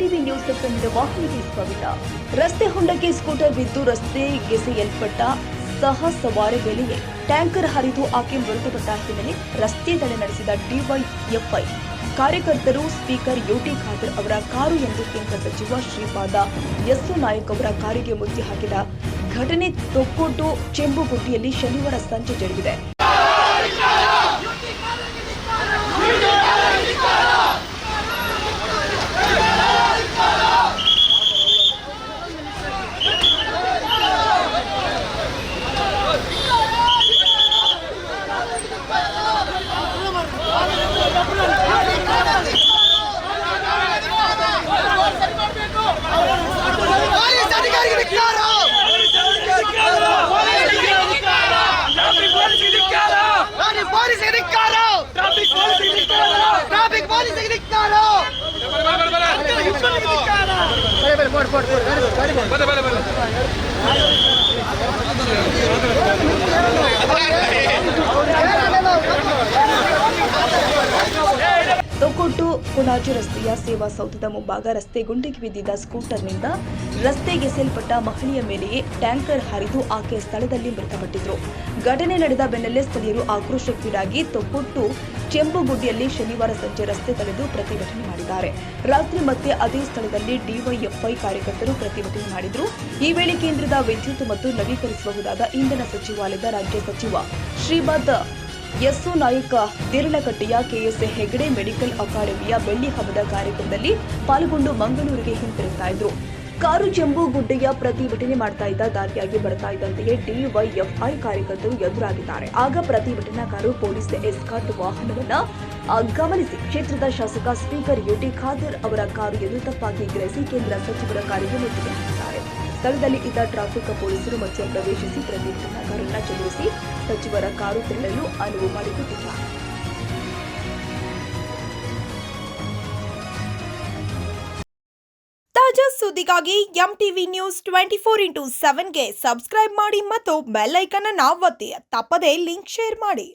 MTV news Kannada ವಾಹಿನಿಗೆ ಸ್ವಾಗತ. ರಸ್ತೆ ಹೊಂಡಕ್ಕೆ ಸ್ಕೂಟರ್ ಬಿದ್ದು ರಸ್ತೆಗೆಸೆಯಲ್ಪಟ್ಟ ಸಹ ಸವಾರಿ ವೇಳೆಗೆ ಟ್ಯಾಂಕರ್ ಹರಿದು ಆಕೆ ಮೃತಪಟ್ಟ ಹಿನ್ನೆಲೆ ರಸ್ತೆ ತಡೆ ನಡೆಸಿದ ಡಿವೈಎಫ್ಐ ಕಾರ್ಯಕರ್ತರು ಸ್ಪೀಕರ್ ಯುಟಿ ಖಾದರ್ ಅವರ ಕಾರು ಎಂದು ಕೇಂದ್ರ ಸಚಿವ ಶ್ರೀಪಾದ ಯಸ್ಸು ನಾಯಕ್ ಅವರ ಕಾರಿಗೆ ಮುಚ್ಚಿ ಹಾಕಿದ ಘಟನೆ ತೊಕ್ಕೊಟ್ಟು ಚೆಂಬುಗುಡ್ಡಿಯಲ್ಲಿ ಶನಿವಾರ ಸಂಜೆ ಜರುಗಿದೆ. ತೊಕ್ಕೊಟ್ಟು ಕೊಣಾಜು ರಸ್ತೆಯ ಸೇವಾ ಸೌಧದ ಮುಂಭಾಗ ರಸ್ತೆ ಗುಂಡಿಗೆ ಬಿದ್ದಿದ್ದ ಸ್ಕೂಟರ್ನಿಂದ ರಸ್ತೆಗೆಸೆಯಲ್ಪಟ್ಟ ಮಹಿಳೆಯ ಮೇಲೆಯೇ ಟ್ಯಾಂಕರ್ ಹರಿದು ಆಕೆ ಸ್ಥಳದಲ್ಲಿ ಮೃತಪಟ್ಟಿದ್ರು. ಘಟನೆ ನಡೆದ ಬೆನ್ನಲ್ಲೇ ಸ್ಥಳೀಯರು ಆಕ್ರೋಶಕ್ಕೀಡಾಗಿ ತೊಕ್ಕೊಟ್ಟು ಚೆಂಬುಗುಡ್ಡಿಯಲ್ಲಿ ಶನಿವಾರ ಸಂಜೆ ರಸ್ತೆ ತಡೆದು ಪ್ರತಿಭಟನೆ ಮಾಡಿದ್ದಾರೆ. ರಾತ್ರಿ ಮತ್ತೆ ಅದೇ ಸ್ಥಳದಲ್ಲಿ ಡಿವೈಎಫ್ಐ ಕಾರ್ಯಕರ್ತರು ಪ್ರತಿಭಟನೆ ಮಾಡಿದ್ರು. ಈ ವೇಳೆ ಕೇಂದ್ರದ ವಿದ್ಯುತ್ ಮತ್ತು ನವೀಕರಿಸಬಹುದಾದ ಇಂಧನ ಸಚಿವಾಲಯದ ರಾಜ್ಯ ಸಚಿವ ಶ್ರೀಪಾದ ಯಸ್ಸು ನಾಯಕ್ ದೇರಳಕಟ್ಟೆಯ ಕೆಎಸ್ ಹೆಗಡೆ ಮೆಡಿಕಲ್ ಅಕಾಡೆಮಿಯ ಬೆಳ್ಳಿ ಹಬ್ಬದ ಕಾರ್ಯಕ್ರಮದಲ್ಲಿ ಪಾಲ್ಗೊಂಡು ಮಂಗಳೂರಿಗೆ ಹಿಂತಿರುಗ್ತಾ ಇದ್ರು. ಕಾರು ಚೆಂಬುಗುಡ್ಡೆಯ ಪ್ರತಿಭಟನೆ ಮಾಡ್ತಾ ಇದ್ದ ದಾರಿಯಾಗಿ ಬರ್ತಾ ಇದ್ದಂತೆಯೇ ಡಿವೈಎಫ್ಐ ಕಾರ್ಯಕರ್ತರು ಎದುರಾಗಿದ್ದಾರೆ. ಆಗ ಪ್ರತಿಭಟನಾಕಾರರು ಪೊಲೀಸ್ ಎಸ್ಕಾರ್ಟ್ ವಾಹನವನ್ನ ಗಮನಿಸಿ ಕ್ಷೇತ್ರದ ಶಾಸಕ ಸ್ಪೀಕರ್ ಯುಟಿ ಖಾದರ್ ಅವರ ಕಾರು ಎಂದು ತಪ್ಪಾಗಿ ಗ್ರಹಿಸಿ ಕೇಂದ್ರ ಸಚಿವರ ಕಾರಿಗೆ ಮುತ್ತಿಗೆ ಹಾಕಿದ್ದಾರೆ. ಸ್ಥಳದಲ್ಲಿ ಇದ್ದ ಟ್ರಾಫಿಕ್ ಪೊಲೀಸರು ಮಧ್ಯ ಪ್ರವೇಶಿಸಿ ಪ್ರತಿಭಟನಾಕಾರರನ್ನ ಚದುರಿಸಿ ಸಚಿವರ ಕಾರು ತೆರಳಲು ಅನುವು ಮಾಡಿಕೊಟ್ಟಿದ್ದಾರೆ. ತಾಜಾ ಸುದ್ದಿಗಾಗಿ ಎಂಟಿವಿ ನ್ಯೂಸ್ 24x7ಗೆ ಸಬ್ಸ್ಕ್ರೈಬ್ ಮಾಡಿ ಮತ್ತು ಬೆಲ್ ಐಕಾನ್ ಅನ್ನು ಒತ್ತಿ. ತಪ್ಪದೇ ಲಿಂಕ್ ಶೇರ್ ಮಾಡಿ.